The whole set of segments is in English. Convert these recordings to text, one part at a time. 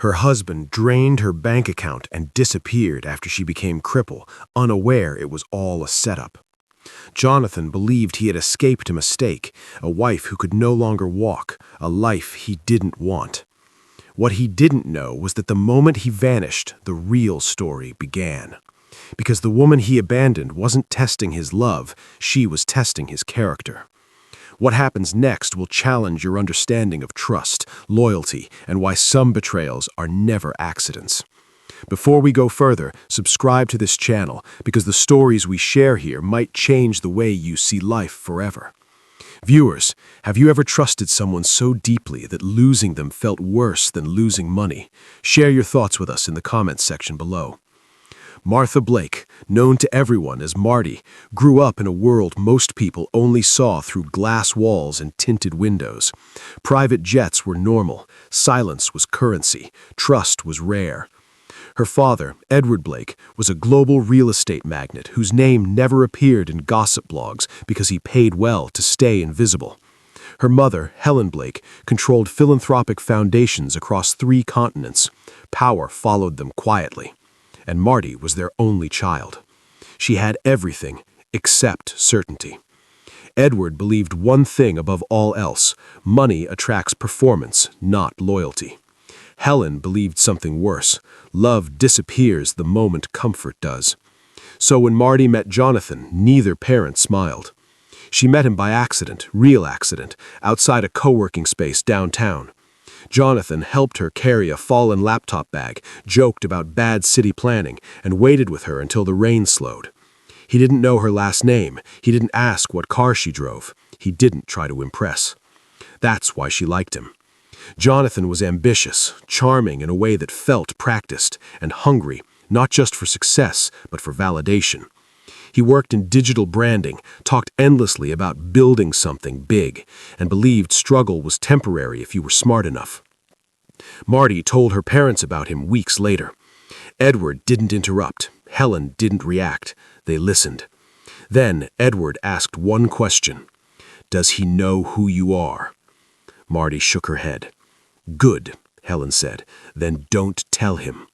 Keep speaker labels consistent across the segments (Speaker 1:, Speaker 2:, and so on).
Speaker 1: Her husband drained her bank account and disappeared after she became crippled, unaware it was all a setup. Jonathan believed he had escaped a mistake, a wife who could no longer walk, a life he didn't want. What he didn't know was that the moment he vanished, the real story began. Because the woman he abandoned wasn't testing his love, she was testing his character. What happens next will challenge your understanding of trust, loyalty, and why some betrayals are never accidents. Before we go further, subscribe to this channel because the stories we share here might change the way you see life forever. Viewers, have you ever trusted someone so deeply that losing them felt worse than losing money? Share your thoughts with us in the comments section below. Martha Blake, known to everyone as Marty, grew up in a world most people only saw through glass walls and tinted windows. Private jets were normal, silence was currency, trust was rare. Her father, Edward Blake, was a global real estate magnate whose name never appeared in gossip blogs because he paid well to stay invisible. Her mother, Helen Blake, controlled philanthropic foundations across 3 continents. Power followed them quietly. And Marty was their only child. She had everything except certainty. Edward believed one thing above all else: money attracts performance, not loyalty. Helen believed something worse: love disappears the moment comfort does. So when Marty met Jonathan, neither parent smiled. She met him by accident, real accident, outside a co-working space downtown. Jonathan helped her carry a fallen laptop bag, joked about bad city planning, and waited with her until the rain slowed. He didn't know her last name. He didn't ask what car she drove. He didn't try to impress. That's why she liked him. Jonathan was ambitious, charming in a way that felt practiced, and hungry, not just for success, but for validation. He worked in digital branding, talked endlessly about building something big, and believed struggle was temporary if you were smart enough. Marty told her parents about him weeks later. Edward didn't interrupt. Helen didn't react. They listened. Then Edward asked one question: "Does he know who you are?" Marty shook her head. "Good," Helen said. "Then don't tell him."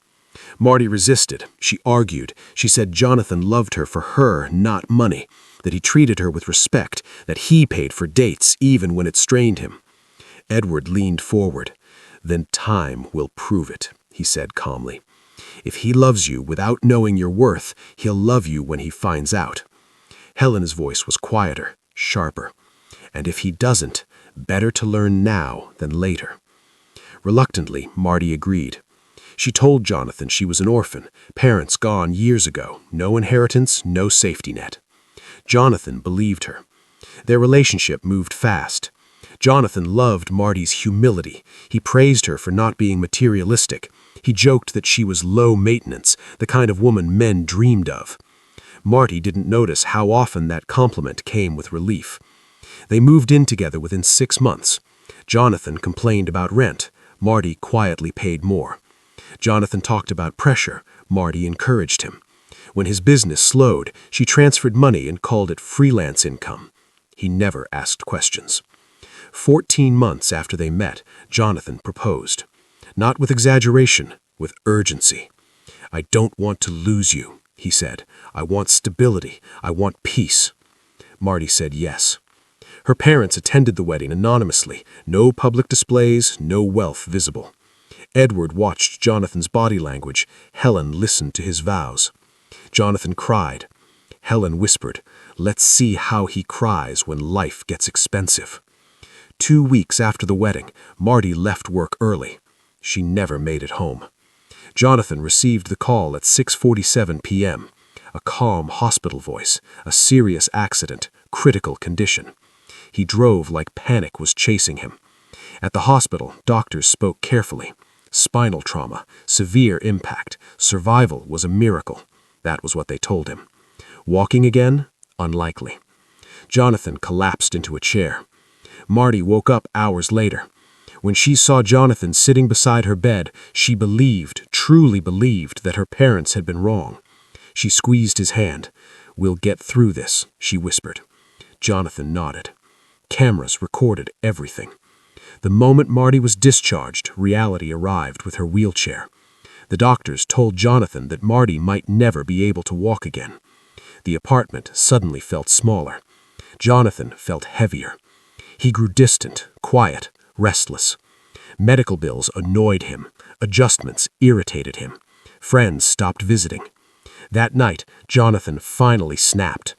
Speaker 1: Marty resisted. She argued. She said Jonathan loved her for her, not money, that he treated her with respect, that he paid for dates even when it strained him. Edward leaned forward. "Then time will prove it," he said calmly. "If he loves you without knowing your worth, he'll love you when he finds out." Helen's voice was quieter, sharper. "And if he doesn't, better to learn now than later." Reluctantly, Marty agreed. She told Jonathan she was an orphan, parents gone years ago, no inheritance, no safety net. Jonathan believed her. Their relationship moved fast. Jonathan loved Marty's humility. He praised her for not being materialistic. He joked that she was low maintenance, the kind of woman men dreamed of. Marty didn't notice how often that compliment came with relief. They moved in together within 6 months. Jonathan complained about rent. Marty quietly paid more. Jonathan talked about pressure. Marty encouraged him. When his business slowed, she transferred money and called it freelance income. He never asked questions. 14 months after they met, Jonathan proposed. Not with exaggeration, with urgency. "I don't want to lose you," he said. "I want stability. I want peace." Marty said yes. Her parents attended the wedding anonymously. No public displays, no wealth visible. Edward watched Jonathan's body language. Helen listened to his vows. Jonathan cried. Helen whispered, "Let's see how he cries when life gets expensive." 2 weeks after the wedding, Marty left work early. She never made it home. Jonathan received the call at 6:47 p.m. A calm hospital voice, a serious accident, critical condition. He drove like panic was chasing him. At the hospital, doctors spoke carefully. Spinal trauma, severe impact, survival was a miracle. That was what they told him. Walking again? Unlikely. Jonathan collapsed into a chair. Marty woke up hours later. When she saw Jonathan sitting beside her bed, she believed, truly believed, that her parents had been wrong. She squeezed his hand. "We'll get through this," she whispered. Jonathan nodded. Cameras recorded everything. The moment Marty was discharged, reality arrived with her wheelchair. The doctors told Jonathan that Marty might never be able to walk again. The apartment suddenly felt smaller. Jonathan felt heavier. He grew distant, quiet, restless. Medical bills annoyed him. Adjustments irritated him. Friends stopped visiting. That night, Jonathan finally snapped.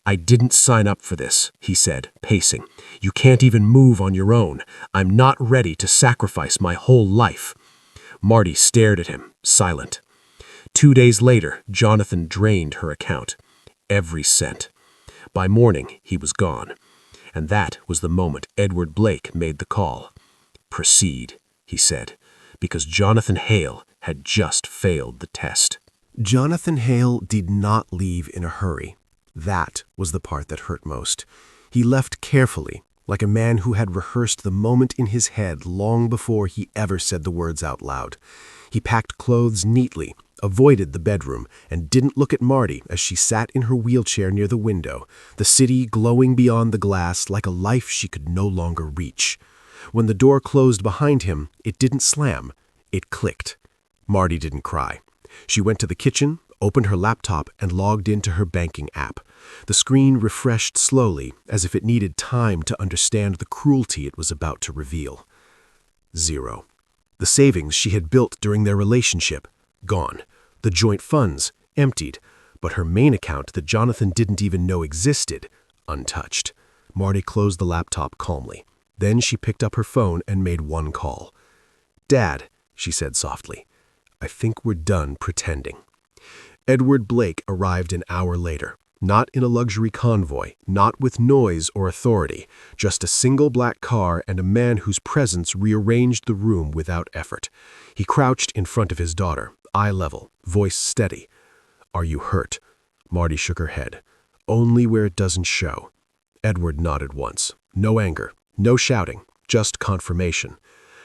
Speaker 1: "I didn't sign up for this," he said, pacing. "You can't even move on your own. I'm not ready to sacrifice my whole life." Marty stared at him, silent. 2 days later, Jonathan drained her account. Every cent. By morning, he was gone. And that was the moment Edward Blake made the call. "Proceed," he said, because Jonathan Hale had just failed the test. Jonathan Hale did not leave in a hurry. That was the part that hurt most. He left carefully, like a man who had rehearsed the moment in his head long before he ever said the words out loud. He packed clothes neatly, avoided the bedroom, and didn't look at Marty as she sat in her wheelchair near the window, the city glowing beyond the glass like a life she could no longer reach. When the door closed behind him, it didn't slam. It clicked. Marty didn't cry. She went to the kitchen, opened her laptop, and logged into her banking app. The screen refreshed slowly, as if it needed time to understand the cruelty it was about to reveal. 0. The savings she had built during their relationship, gone. The joint funds, emptied. But her main account that Jonathan didn't even know existed, untouched. Marty closed the laptop calmly. Then she picked up her phone and made one call. "Dad," she said softly, "I think we're done pretending." Edward Blake arrived an hour later, not in a luxury convoy, not with noise or authority, just a single black car and a man whose presence rearranged the room without effort. He crouched in front of his daughter, eye level, voice steady. "Are you hurt?" Marty shook her head. "Only where it doesn't show." Edward nodded once. No anger, no shouting, just confirmation.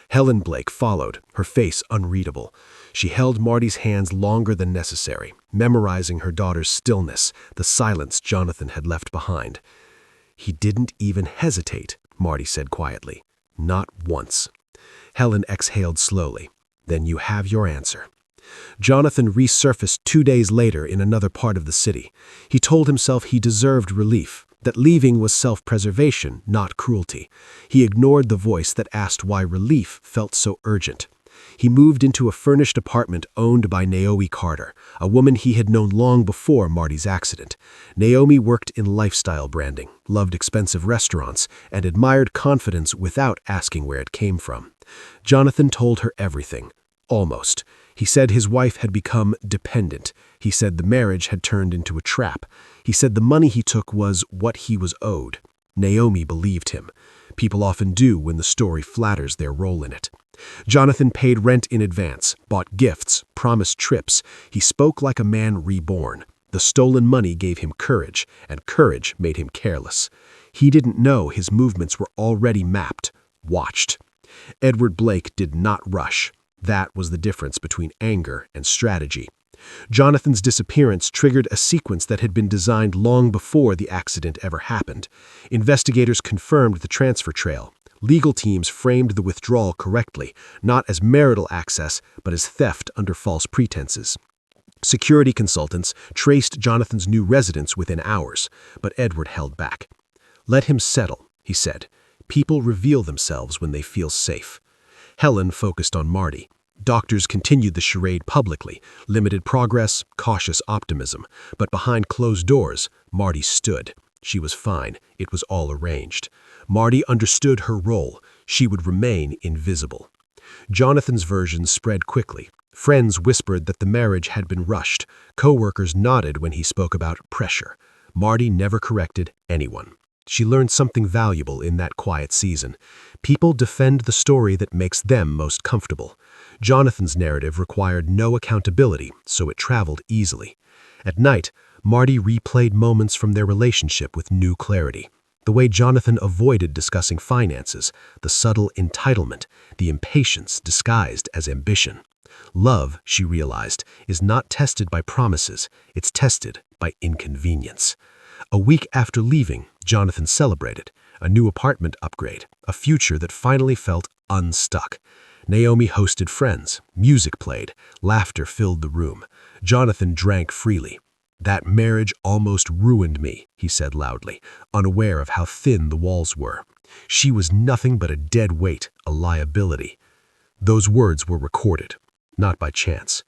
Speaker 1: Helen Blake followed, her face unreadable. She held Marty's hands longer than necessary, memorizing her daughter's stillness, the silence Jonathan had left behind. "He didn't even hesitate," Marty said quietly. "Not once." Helen exhaled slowly. "Then you have your answer." Jonathan resurfaced 2 days later in another part of the city. He told himself he deserved relief, that leaving was self-preservation, not cruelty. He ignored the voice that asked why relief felt so urgent. He moved into a furnished apartment owned by Naomi Carter, a woman he had known long before Marty's accident. Naomi worked in lifestyle branding, loved expensive restaurants, and admired confidence without asking where it came from. Jonathan told her everything. Almost. He said his wife had become dependent. He said the marriage had turned into a trap. He said the money he took was what he was owed. Naomi believed him. People often do when the story flatters their role in it. Jonathan paid rent in advance, bought gifts, promised trips. He spoke like a man reborn. The stolen money gave him courage, and courage made him careless. He didn't know his movements were already mapped, watched. Edward Blake did not rush. That was the difference between anger and strategy. Jonathan's disappearance triggered a sequence that had been designed long before the accident ever happened. Investigators confirmed the transfer trail. Legal teams framed the withdrawal correctly, not as marital access, but as theft under false pretenses. Security consultants traced Jonathan's new residence within hours, but Edward held back. "Let him settle," he said. "People reveal themselves when they feel safe." Helen focused on Marty. Doctors continued the charade publicly, limited progress, cautious optimism. But behind closed doors, Marty stood. She was fine. It was all arranged. Marty understood her role. She would remain invisible. Jonathan's version spread quickly. Friends whispered that the marriage had been rushed. Co-workers nodded when he spoke about pressure. Marty never corrected anyone. She learned something valuable in that quiet season. People defend the story that makes them most comfortable. Jonathan's narrative required no accountability, so it traveled easily. At night, Marty replayed moments from their relationship with new clarity. The way Jonathan avoided discussing finances, the subtle entitlement, the impatience disguised as ambition. Love, she realized, is not tested by promises, it's tested by inconvenience. A week after leaving, Jonathan celebrated. A new apartment upgrade, a future that finally felt unstuck. Naomi hosted friends, music played, laughter filled the room. Jonathan drank freely. "That marriage almost ruined me," he said loudly, unaware of how thin the walls were. She was nothing but a dead weight, a liability. Those words were recorded, not by chance.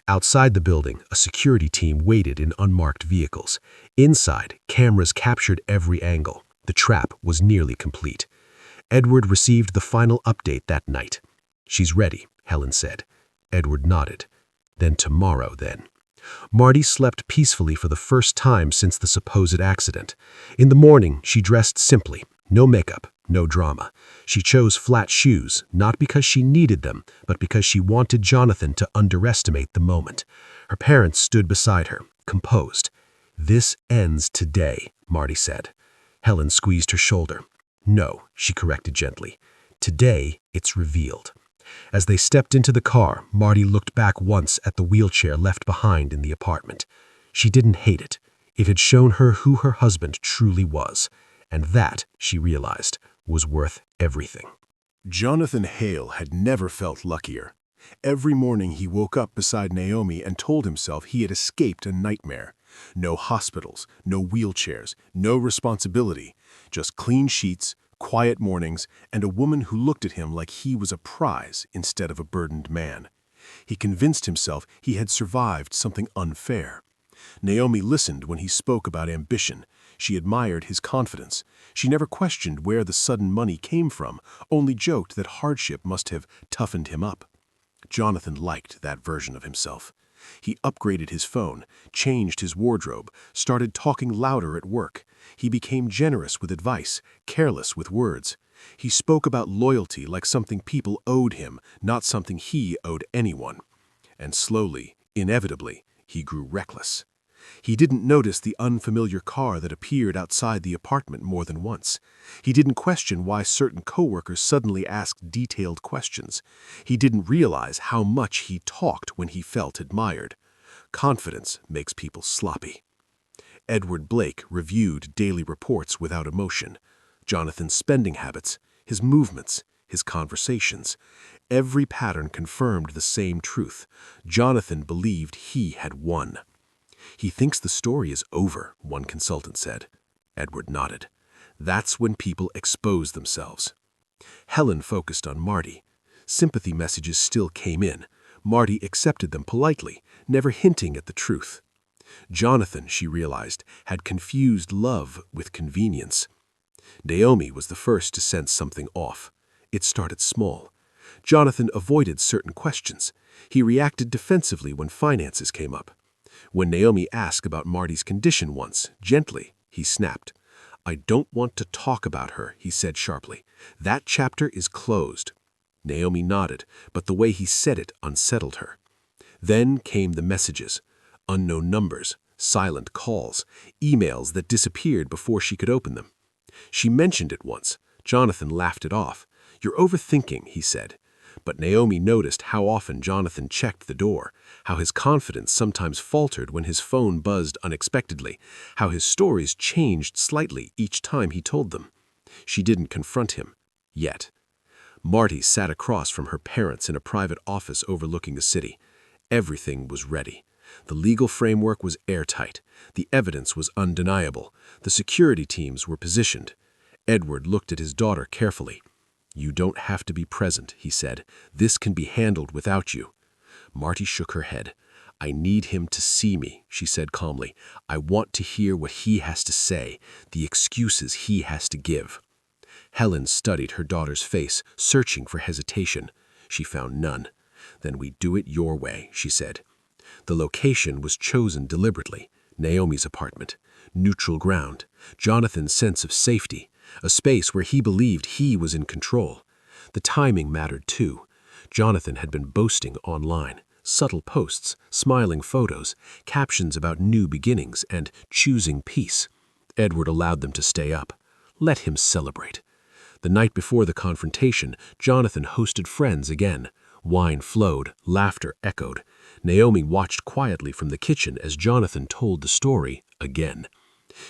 Speaker 1: Outside the building, a security team waited in unmarked vehicles. Inside, cameras captured every angle. The trap was nearly complete. Edward received the final update that night. "She's ready," Helen said. Edward nodded. "Then tomorrow, then." Marty slept peacefully for the first time since the supposed accident. In the morning, she dressed simply. No makeup, no drama. She chose flat shoes, not because she needed them, but because she wanted Jonathan to underestimate the moment. Her parents stood beside her, composed. "This ends today," Marty said. Helen squeezed her shoulder. "No," she corrected gently. "Today, it's revealed." As they stepped into the car, Marty looked back once at the wheelchair left behind in the apartment. She didn't hate it. It had shown her who her husband truly was. And that, she realized, was worth everything. Jonathan Hale had never felt luckier. Every morning he woke up beside Naomi and told himself he had escaped a nightmare. No hospitals, no wheelchairs, no responsibility, just clean sheets, quiet mornings, and a woman who looked at him like he was a prize instead of a burdened man. He convinced himself he had survived something unfair. Naomi listened when he spoke about ambition. She admired his confidence. She never questioned where the sudden money came from, only joked that hardship must have toughened him up. Jonathan liked that version of himself. He upgraded his phone, changed his wardrobe, started talking louder at work. He became generous with advice, careless with words. He spoke about loyalty like something people owed him, not something he owed anyone. And slowly, inevitably, he grew reckless. He didn't notice the unfamiliar car that appeared outside the apartment more than once. He didn't question why certain coworkers suddenly asked detailed questions. He didn't realize how much he talked when he felt admired. Confidence makes people sloppy. Edward Blake reviewed daily reports without emotion. Jonathan's spending habits, his movements, his conversations. Every pattern confirmed the same truth. Jonathan believed he had won. "He thinks the story is over," one consultant said. Edward nodded. "That's when people expose themselves." Helen focused on Marty. Sympathy messages still came in. Marty accepted them politely, never hinting at the truth. Jonathan, she realized, had confused love with convenience. Naomi was the first to sense something off. It started small. Jonathan avoided certain questions. He reacted defensively when finances came up. When Naomi asked about Marty's condition once, gently, he snapped. "I don't want to talk about her," he said sharply. "That chapter is closed." Naomi nodded, but the way he said it unsettled her. Then came the messages. Unknown numbers, silent calls, emails that disappeared before she could open them. She mentioned it once. Jonathan laughed it off. "You're overthinking," he said. But Naomi noticed how often Jonathan checked the door, how his confidence sometimes faltered when his phone buzzed unexpectedly, how his stories changed slightly each time he told them. She didn't confront him, yet. Marty sat across from her parents in a private office overlooking the city. Everything was ready. The legal framework was airtight. The evidence was undeniable. The security teams were positioned. Edward looked at his daughter carefully. "You don't have to be present," he said. "This can be handled without you." Marty shook her head. "I need him to see me," she said calmly. "I want to hear what he has to say, the excuses he has to give." Helen studied her daughter's face, searching for hesitation. She found none. "Then we do it your way," she said. The location was chosen deliberately. Naomi's apartment. Neutral ground. Jonathan's sense of safety. A space where he believed he was in control. The timing mattered too. Jonathan had been boasting online. Subtle posts, smiling photos, captions about new beginnings and choosing peace. Edward allowed them to stay up. Let him celebrate. The night before the confrontation, Jonathan hosted friends again. Wine flowed, laughter echoed. Naomi watched quietly from the kitchen as Jonathan told the story again.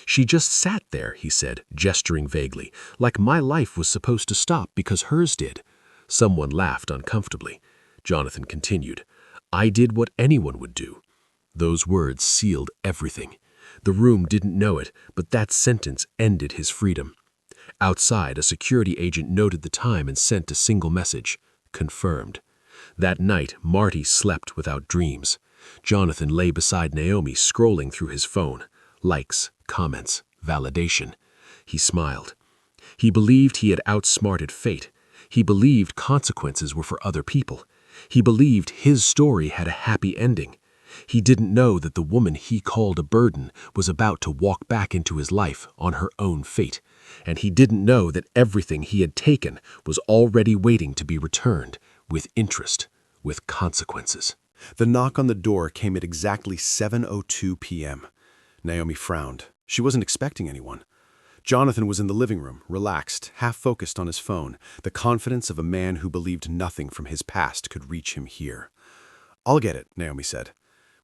Speaker 2: She just sat there, he said, gesturing vaguely, like my life was supposed to stop because hers did. Someone laughed uncomfortably. Jonathan continued, I did what anyone would do. Those words sealed everything. The room didn't know it, but that sentence ended his freedom. Outside, a security agent noted the time and sent a single message, confirmed. That night, Marty slept without dreams. Jonathan lay beside Naomi, scrolling through his phone. Likes, comments, validation. He smiled. He believed he had outsmarted fate. He believed consequences were for other people. He believed his story had a happy ending. He didn't know that the woman he called a burden was about to walk back into his life on her own fate. And he didn't know that everything he had taken was already waiting to be returned, with interest, with consequences.
Speaker 1: The knock on the door came at exactly 7:02 p.m. Naomi frowned. She wasn't expecting anyone. Jonathan was in the living room, relaxed, half-focused on his phone, the confidence of a man who believed nothing from his past could reach him here. "I'll get it," Naomi said.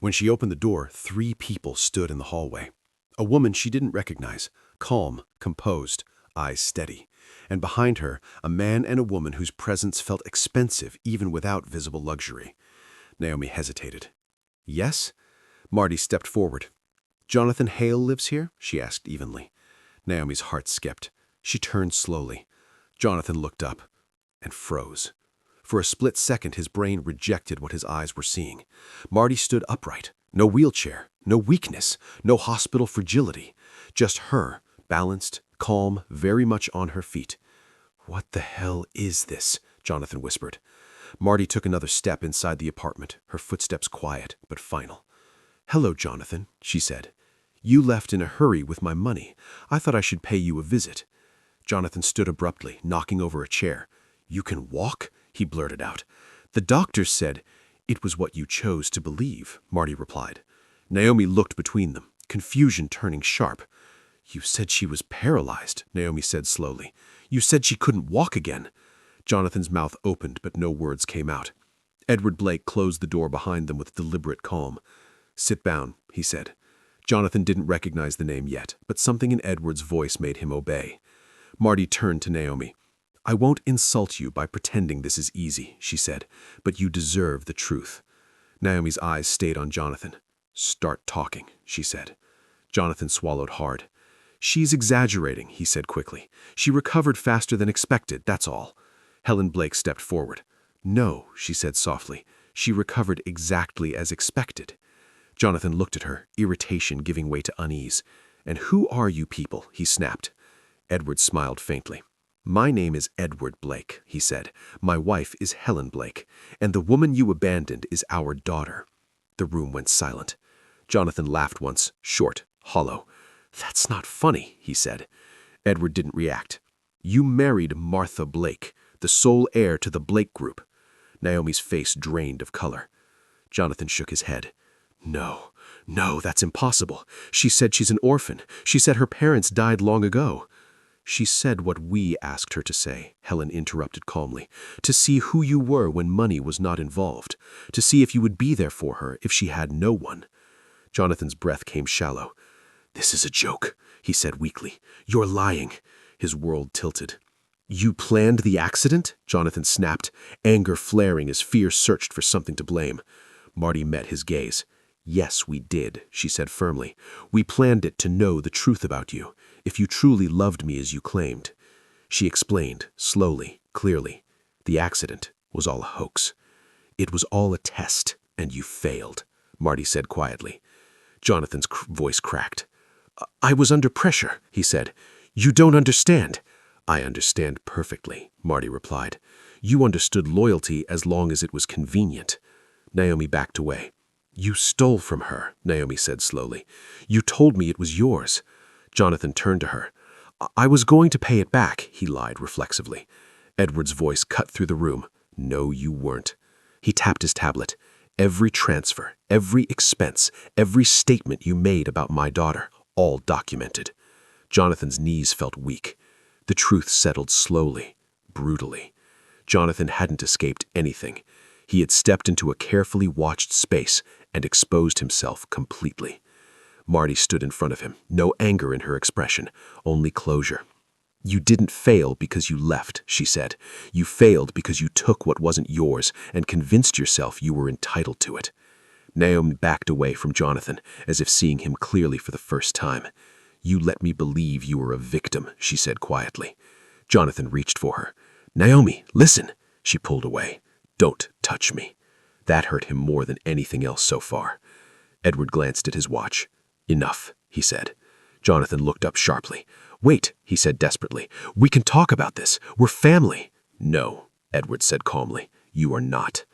Speaker 1: When she opened the door, 3 people stood in the hallway. A woman she didn't recognize, calm, composed, eyes steady. And behind her, a man and a woman whose presence felt expensive even without visible luxury. Naomi hesitated. "Yes?" Marty stepped forward. "Jonathan Hale lives here?" she asked evenly. Naomi's heart skipped. She turned slowly. Jonathan looked up and froze. For a split second, his brain rejected what his eyes were seeing. Marty stood upright. No wheelchair, no weakness, no hospital fragility. Just her, balanced, calm, very much on her feet. "What the hell is this?" Jonathan whispered. Marty took another step inside the apartment, her footsteps quiet but final. "Hello, Jonathan," she said. "You left in a hurry with my money. I thought I should pay you a visit." Jonathan stood abruptly, knocking over a chair. "You can walk?" he blurted out. "The doctor said—" "It was what you chose to believe," Marty replied. Naomi looked between them, confusion turning sharp. "You said she was paralyzed," Naomi said slowly. "You said she couldn't walk again." Jonathan's mouth opened, but no words came out. Edward Blake closed the door behind them with deliberate calm. "Sit down," he said. Jonathan didn't recognize the name yet, but something in Edward's voice made him obey. Marty turned to Naomi. "I won't insult you by pretending this is easy," she said, "but you deserve the truth." Naomi's eyes stayed on Jonathan. "Start talking," she said. Jonathan swallowed hard. "She's exaggerating," he said quickly. "She recovered faster than expected, that's all." Helen Blake stepped forward. "No," she said softly. "She recovered exactly as expected." Jonathan looked at her, irritation giving way to unease. "And who are you people?" he snapped. Edward smiled faintly. "My name is Edward Blake," he said. "My wife is Helen Blake, and the woman you abandoned is our daughter." The room went silent. Jonathan laughed once, short, hollow. "That's not funny," he said. Edward didn't react. "You married Martha Blake, the sole heir to the Blake Group." Naomi's face drained of color. Jonathan shook his head. No, that's impossible. She said she's an orphan. She said her parents died long ago." "She said what we asked her to say," Helen interrupted calmly, "to see who you were when money was not involved, to see if you would be there for her if she had no one." Jonathan's breath came shallow. "This is a joke," he said weakly. "You're lying." His world tilted. "You planned the accident?" Jonathan snapped, anger flaring as fear searched for something to blame. Marty met his gaze. "Yes, we did," she said firmly. "We planned it to know the truth about you, if you truly loved me as you claimed." She explained, slowly, clearly. "The accident was all a hoax. It was all a test, and you failed," Marty said quietly. Jonathan's voice cracked. "I was under pressure," he said. "You don't understand." "I understand perfectly," Marty replied. "You understood loyalty as long as it was convenient." Naomi backed away. "You stole from her," Naomi said slowly. "You told me it was yours." Jonathan turned to her. "I was going to pay it back," he lied reflexively. Edward's voice cut through the room. "No, you weren't." He tapped his tablet. "Every transfer, every expense, every statement you made about my daughter, all documented." Jonathan's knees felt weak. The truth settled slowly, brutally. Jonathan hadn't escaped anything. He had stepped into a carefully watched space and exposed himself completely.
Speaker 2: Marty stood in front of him, no anger in her expression, only closure. "You didn't fail because you left," she said. "You failed because you took what wasn't yours and convinced yourself you were entitled to it." Naomi backed away from Jonathan, as if seeing him clearly for the first time. "You let me believe you were a victim," she said quietly. Jonathan reached for her. "Naomi, listen!" She pulled away. "Don't touch me." That hurt him more than anything else so far. Edward glanced at his watch. "Enough," he said. Jonathan looked up sharply. "Wait," he said desperately. "We can talk about this. We're family." "No," Edward said calmly. "You are not."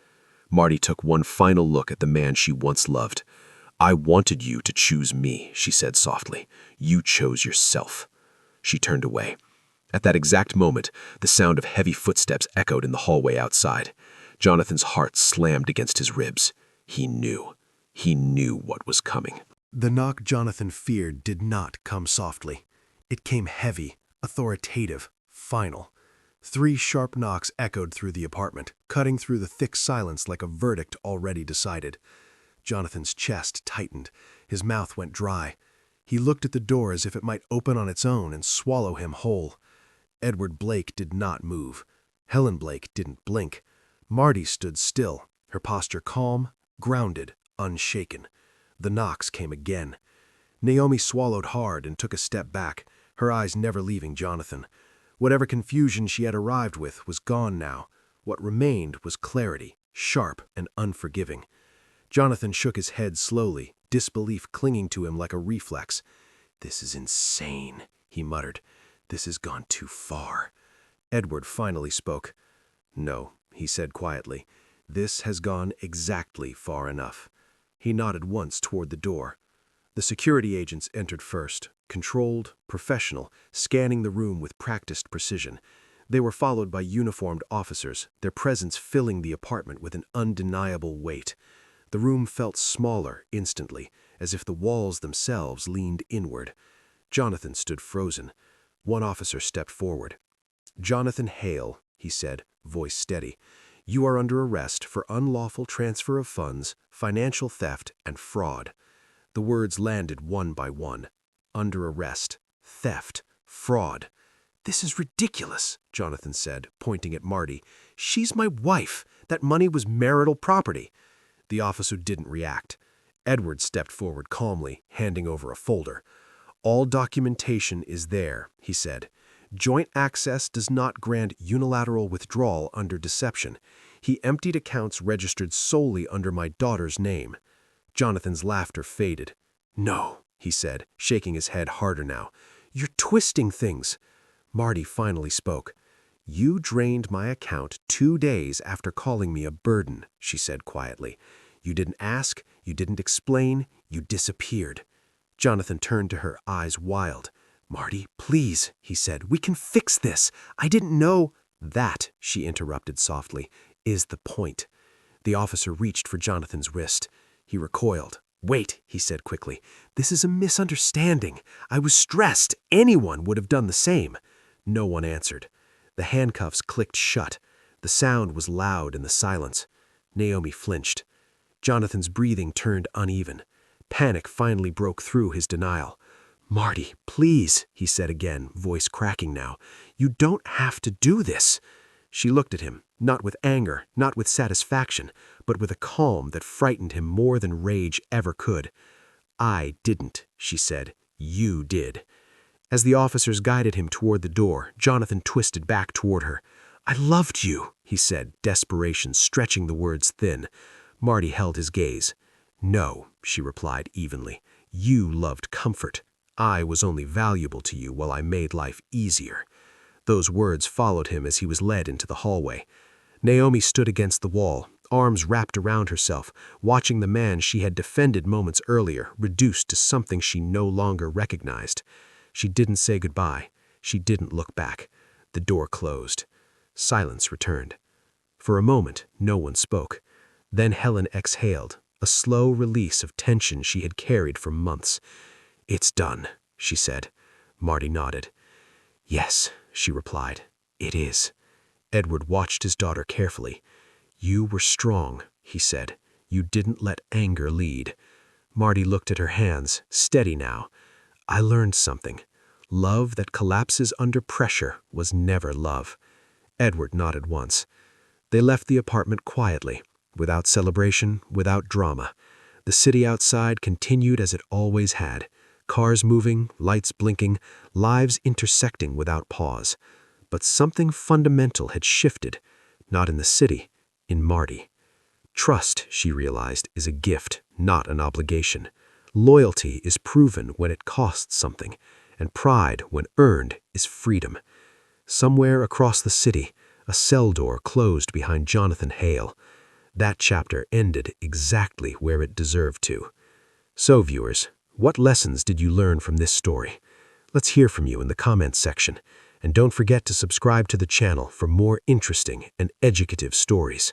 Speaker 2: Marty took one final look at the man she once loved. "I wanted you to choose me," she said softly. "You chose yourself." She turned away. At that exact moment, the sound of heavy footsteps echoed in the hallway outside. Jonathan's heart slammed against his ribs. He knew. He knew what was coming.
Speaker 1: The knock Jonathan feared did not come softly. It came heavy, authoritative, final. 3 sharp knocks echoed through the apartment, cutting through the thick silence like a verdict already decided. Jonathan's chest tightened. His mouth went dry. He looked at the door as if it might open on its own and swallow him whole. Edward Blake did not move. Helen Blake didn't blink. Marty stood still, her posture calm, grounded, unshaken. The knocks came again. Naomi swallowed hard and took a step back, her eyes never leaving Jonathan. Whatever confusion she had arrived with was gone now. What remained was clarity, sharp and unforgiving. Jonathan shook his head slowly, disbelief clinging to him like a reflex. "This is insane," he muttered. "This has gone too far." Edward finally spoke. "No," he said quietly. "This has gone exactly far enough." He nodded once toward the door. The security agents entered first, controlled, professional, scanning the room with practiced precision. They were followed by uniformed officers, their presence filling the apartment with an undeniable weight. The room felt smaller instantly, as if the walls themselves leaned inward. Jonathan stood frozen. One officer stepped forward. "Jonathan Hale," he said, voice steady. "You are under arrest for unlawful transfer of funds, financial theft, and fraud." The words landed one by one. Under arrest, theft, fraud. "This is ridiculous," Jonathan said, pointing at Marty. "She's my wife. That money was marital property." The officer didn't react. Edward stepped forward calmly, handing over a folder. "All documentation is there," he said. "Joint access does not grant unilateral withdrawal under deception. He emptied accounts registered solely under my daughter's name." Jonathan's laughter faded. "No," he said, shaking his head harder now. "You're twisting things." Marty finally spoke. "You drained my account 2 days after calling me a burden," she said quietly. "You didn't ask, you didn't explain, you disappeared." Jonathan turned to her, eyes wild. "Marty, please," he said, "we can fix this. I didn't know—" "That," she interrupted softly, "is the point." The officer reached for Jonathan's wrist. He recoiled. "Wait," he said quickly. "This is a misunderstanding. I was stressed. Anyone would have done the same." No one answered. The handcuffs clicked shut. The sound was loud in the silence. Naomi flinched. Jonathan's breathing turned uneven. Panic finally broke through his denial. "Marty, please," he said again, voice cracking now. "You don't have to do this." She looked at him, not with anger, not with satisfaction, but with a calm that frightened him more than rage ever could. "I didn't," she said. "You did." As the officers guided him toward the door, Jonathan twisted back toward her. "I loved you," he said, desperation stretching the words thin. Marty held his gaze. "No," she replied evenly. "You loved comfort. I was only valuable to you while I made life easier." Those words followed him as he was led into the hallway. Naomi stood against the wall, arms wrapped around herself, watching the man she had defended moments earlier reduced to something she no longer recognized. She didn't say goodbye. She didn't look back. The door closed. Silence returned. For a moment, no one spoke. Then Helen exhaled, a slow release of tension she had carried for months. "It's done," she said. Marty nodded. "Yes," she replied. "It is." Edward watched his daughter carefully. "You were strong," he said. "You didn't let anger lead." Marty looked at her hands, steady now. I learned something. Love that collapses under pressure was never love. Edward nodded once. They left the apartment quietly, without celebration, without drama. The city outside continued as it always had. Cars moving, lights blinking, lives intersecting without pause. But something fundamental had shifted, not in the city, in Marty. Trust, she realized, is a gift, not an obligation. Loyalty is proven when it costs something, and pride, when earned, is freedom. Somewhere across the city, a cell door closed behind Jonathan Hale. That chapter ended exactly where it deserved to. So, viewers, what lessons did you learn from this story? Let's hear from you in the comments section, and don't forget to subscribe to the channel for more interesting and educative stories.